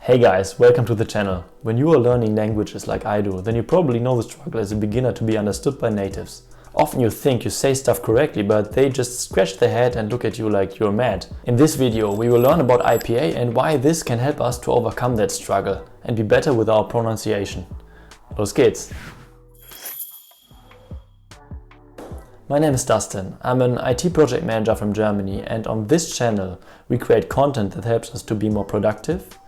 Hey guys, welcome to the channel. When you are learning languages like I do, then you probably know the struggle as a beginner to be understood by natives. Often you think you say stuff correctly, but they just scratch their head and look at you like you're mad. In this video, we will learn about IPA and why this can help us to overcome that struggle and be better with our pronunciation. Los geht's! My name is Dustin. I'm an IT project manager from Germany, and on this channel we create content that helps us to be more productive,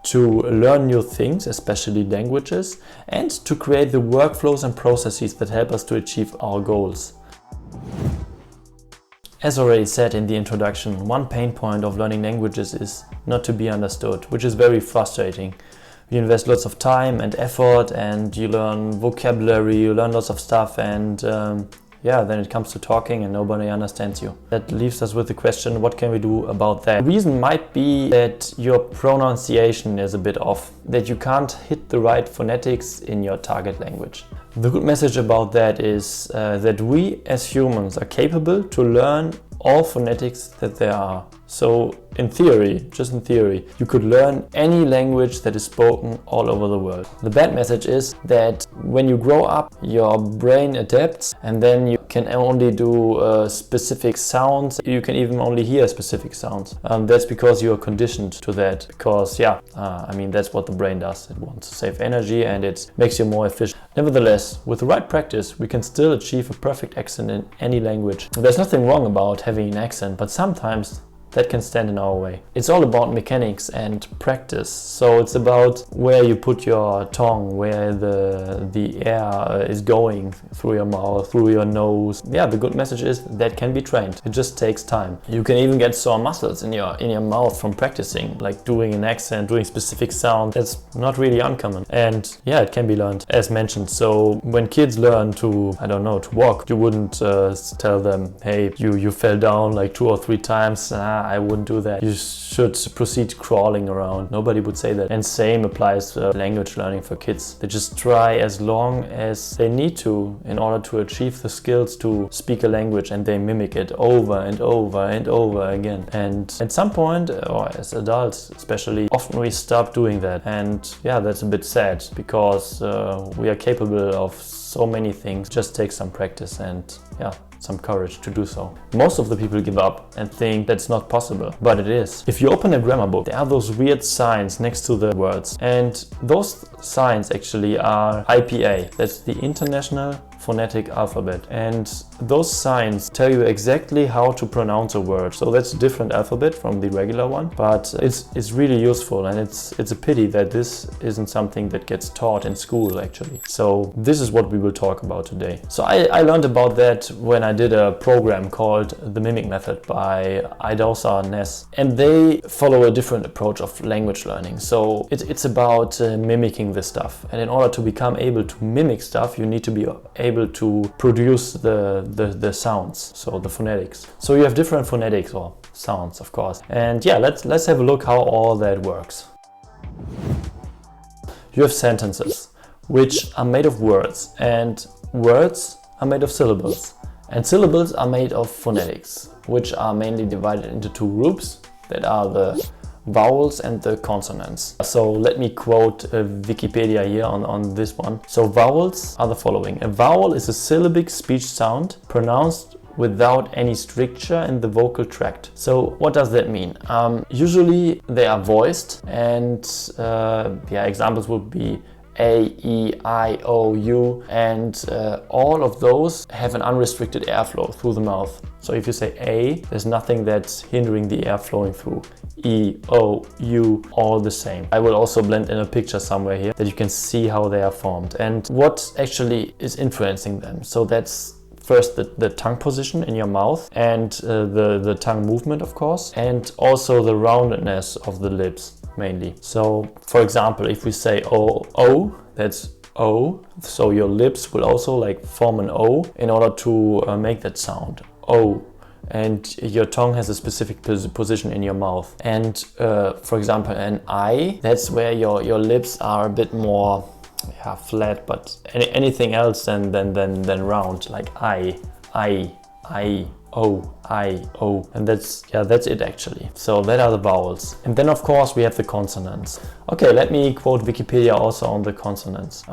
to learn new things, especially languages, and to create the workflows and processes that help us to achieve our goals. As already said in the introduction, one pain point of learning languages is not to be understood, which is very frustrating. You invest lots of time and effort and you learn vocabulary, you learn lots of stuff, and then it comes to talking and nobody understands you. That leaves us with the question, what can we do about that? The reason might be that your pronunciation is a bit off, that you can't hit the right phonetics in your target language. The good message about that is that we as humans are capable to learn all phonetics that there are. So in theory, just in theory, you could learn any language that is spoken all over the world. The bad message is that when you grow up, your brain adapts and then you can only do specific sounds. You can even only hear specific sounds. That's because you are conditioned to that. Because that's what the brain does. It wants to save energy and it makes you more efficient. Nevertheless, with the right practice, we can still achieve a perfect accent in any language. There's nothing wrong about having an accent, but sometimes that can stand in our way. It's all about mechanics and practice. So it's about where you put your tongue, where the air is going through your mouth, through your nose. Yeah, the good message is that can be trained. It just takes time. You can even get sore muscles in your mouth from practicing, like doing an accent, doing specific sound. That's not really uncommon. And yeah, it can be learned, as mentioned. So when kids learn to walk, you wouldn't tell them, hey, you fell down like 2 or 3 times. I wouldn't do that. You should proceed crawling around. Nobody would say that. And same applies to language learning for kids. They just try as long as they need to in order to achieve the skills to speak a language, and they mimic it over and over and over again. And at some point, or as adults especially, often we stop doing that. And yeah, that's a bit sad because we are capable of so many things. Just take some practice and some courage to do so. Most of the people give up and think that's not possible, but it is. If you open a grammar book, there are those weird signs next to the words, and those signs actually are IPA. That's the International Phonetic Alphabet, and those signs tell you exactly how to pronounce a word. So that's a different alphabet from the regular one, but it's really useful, and it's a pity that this isn't something that gets taught in school actually. So this is what we will talk about today. So I learned about that when I did a program called The Mimic Method by Idosa Ness, and they follow a different approach of language learning. So it's about mimicking this stuff, and in order to become able to mimic stuff, you need to be able to produce the sounds, so the phonetics. So you have different phonetics or sounds, of course. And yeah, let's have a look how all that works. You have sentences, which are made of words, and words are made of syllables. And syllables are made of phonetics, which are mainly divided into 2 groups that are the vowels and the consonants. So let me quote Wikipedia here on this one. So vowels are the following. A vowel is a syllabic speech sound pronounced without any stricture in the vocal tract. So what does that mean? Usually they are voiced, and examples would be A, E, I, O, U, and all of those have an unrestricted airflow through the mouth. So if you say A, there's nothing that's hindering the air flowing through. E, O, U, all the same. I will also blend in a picture somewhere here that you can see how they are formed and what actually is influencing them. So that's first the tongue position in your mouth, and the tongue movement, of course, and also the roundedness of the lips mainly. So for example, if we say O, that's O, so your lips will also like form an O in order to make that sound, O. And your tongue has a specific position in your mouth. And for example, an I, that's where your lips are a bit more flat, but anything else than round, like I, O, I, O. And that's it actually. So that are the vowels. And then of course we have the consonants. Okay, let me quote Wikipedia also on the consonants.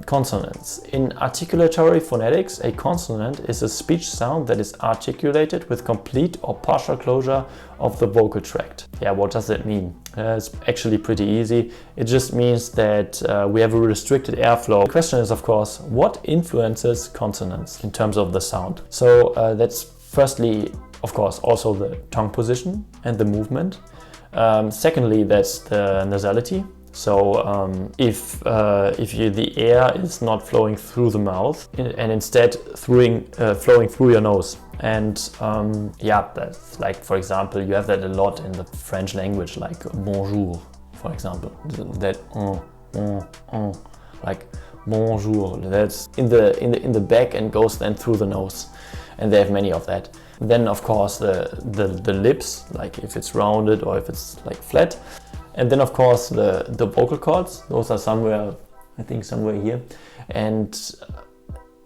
Consonants. In articulatory phonetics, a consonant is a speech sound that is articulated with complete or partial closure of the vocal tract. Yeah, what does that mean? It's actually pretty easy. It just means that we have a restricted airflow. The question is, of course, what influences consonants in terms of the sound? So that's firstly, of course, also the tongue position and the movement. Secondly, that's the nasality. So if the air is not flowing through the mouth and instead flowing through your nose. And yeah, that's like, for example, you have that a lot in the French language, like bonjour, for example. That like bonjour. That's in the back and goes then through the nose. And they have many of that. Then of course the lips, like if it's rounded or if it's like flat. And then of course the vocal cords, those are somewhere, I think somewhere here. And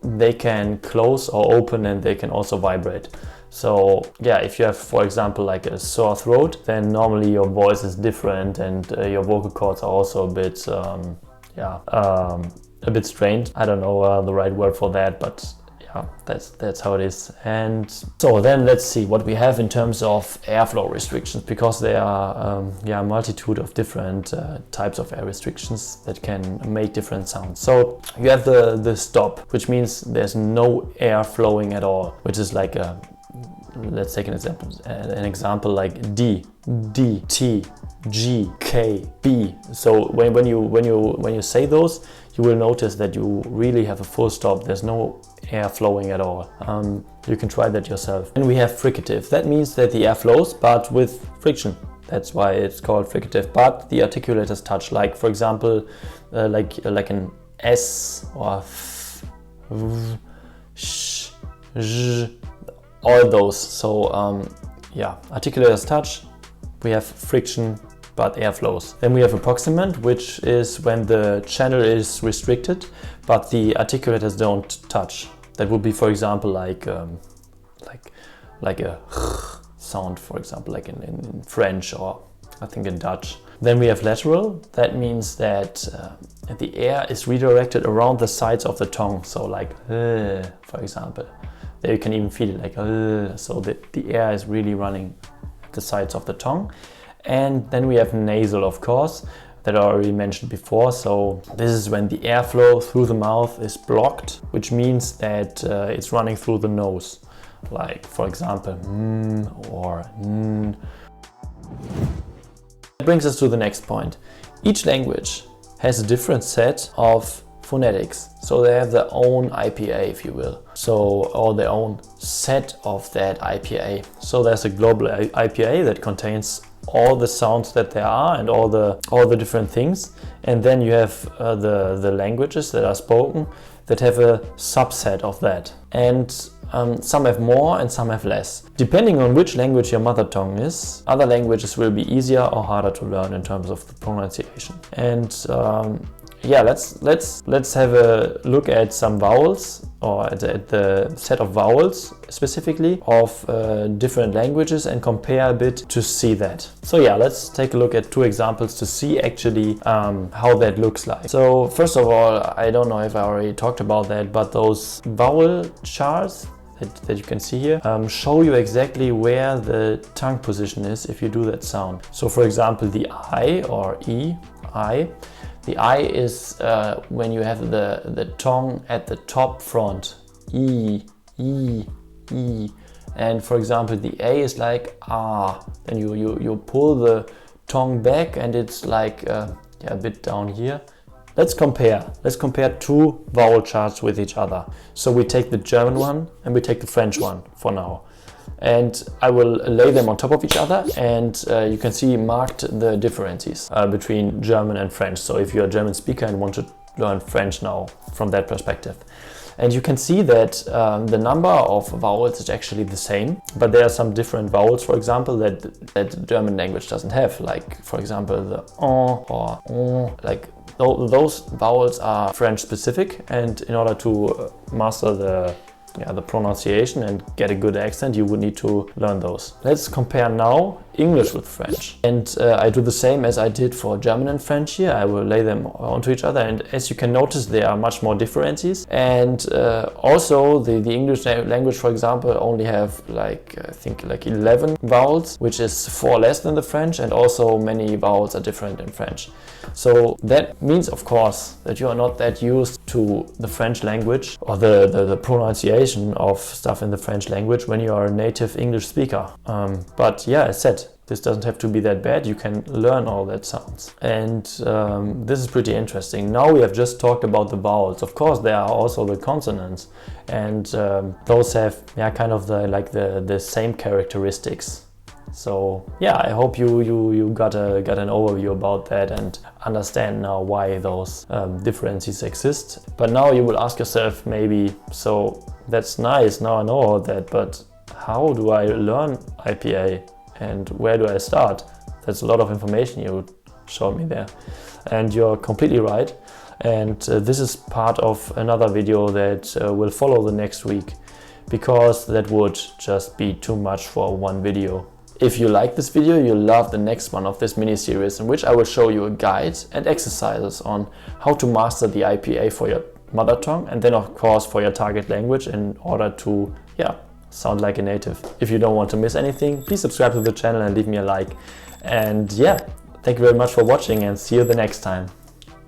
they can close or open and they can also vibrate. So yeah, if you have, for example, like a sore throat, then normally your voice is different and your vocal cords are also a bit, a bit strained. I don't know the right word for that, but yeah, that's how it is. And so then let's see what we have in terms of airflow restrictions, because there are a multitude of different types of air restrictions that can make different sounds. So you have the stop, which means there's no air flowing at all, which is like a, let's take an example like D, T, G, K, B. So when you say those, you will notice that you really have a full stop. There's no air flowing at all. You can try that yourself. And we have fricative. That means that the air flows, but with friction. That's why it's called fricative. But the articulators touch, like for example, like an S or F, V, Sh, J, all those. So yeah, articulators touch. We have friction, but air flows. Then we have approximant, which is when the channel is restricted, but the articulators don't touch. That would be, for example, like a sound, for example, like in French or I think in Dutch. Then we have lateral. That means that the air is redirected around the sides of the tongue. So like, for example, there you can even feel it like, so the air is really running at the sides of the tongue. And then we have nasal, of course, that I already mentioned before. So this is when the airflow through the mouth is blocked, which means that it's running through the nose. Like, for example, or That brings us to the next point. Each language has a different set of phonetics. So they have their own IPA, if you will. So, or their own set of that IPA. So there's a global IPA that contains all the sounds that there are and all the different things. And then you have the languages that are spoken that have a subset of that. And some have more and some have less. Depending on which language your mother tongue is, other languages will be easier or harder to learn in terms of the pronunciation. And yeah, let's have a look at some vowels, or at the set of vowels specifically of different languages and compare a bit to see that. So yeah, let's take a look at two examples to see actually how that looks like. So first of all, I don't know if I already talked about that, but those vowel charts that you can see here show you exactly where the tongue position is if you do that sound. So for example, the I or E, I. The I is when you have the tongue at the top front, E, E, E. And for example, the A is like ah. Then you pull the tongue back and it's like yeah, a bit down here. Let's compare two vowel charts with each other. So we take the German one and we take the French one for now. And I will lay them on top of each other, and you can see marked the differences between German and French. So if you're a German speaker and want to learn French now from that perspective. And you can see that the number of vowels is actually the same, but there are some different vowels, for example, that the German language doesn't have. Like, for example, the or like those vowels are French specific, and in order to master the the pronunciation and get a good accent, you would need to learn those. Let's compare now English with French. And I do the same as I did for German and French here. I will lay them onto each other, and as you can notice, there are much more differences. And also the English language, for example, only have I think 11 vowels, which is 4 less than the French, and also many vowels are different in French. So that means, of course, that you are not that used to the French language or the pronunciation of stuff in the French language when you are a native English speaker. But yeah, as said, this doesn't have to be that bad. You can learn all that sounds. And this is pretty interesting. Now we have just talked about the vowels. Of course, there are also the consonants, and those have kind of the same characteristics. So yeah, I hope you got an overview about that and understand now why those differences exist. But now you will ask yourself maybe, so that's nice, now I know all that, but how do I learn IPA and where do I start? That's a lot of information you showed me there. And you're completely right. And this is part of another video that will follow the next week, because that would just be too much for one video. If you like this video, you'll love the next one of this mini-series, in which I will show you a guide and exercises on how to master the IPA for your mother tongue, and then of course for your target language, in order to sound like a native. If you don't want to miss anything, please subscribe to the channel and leave me a like. And yeah, thank you very much for watching, and see you the next time.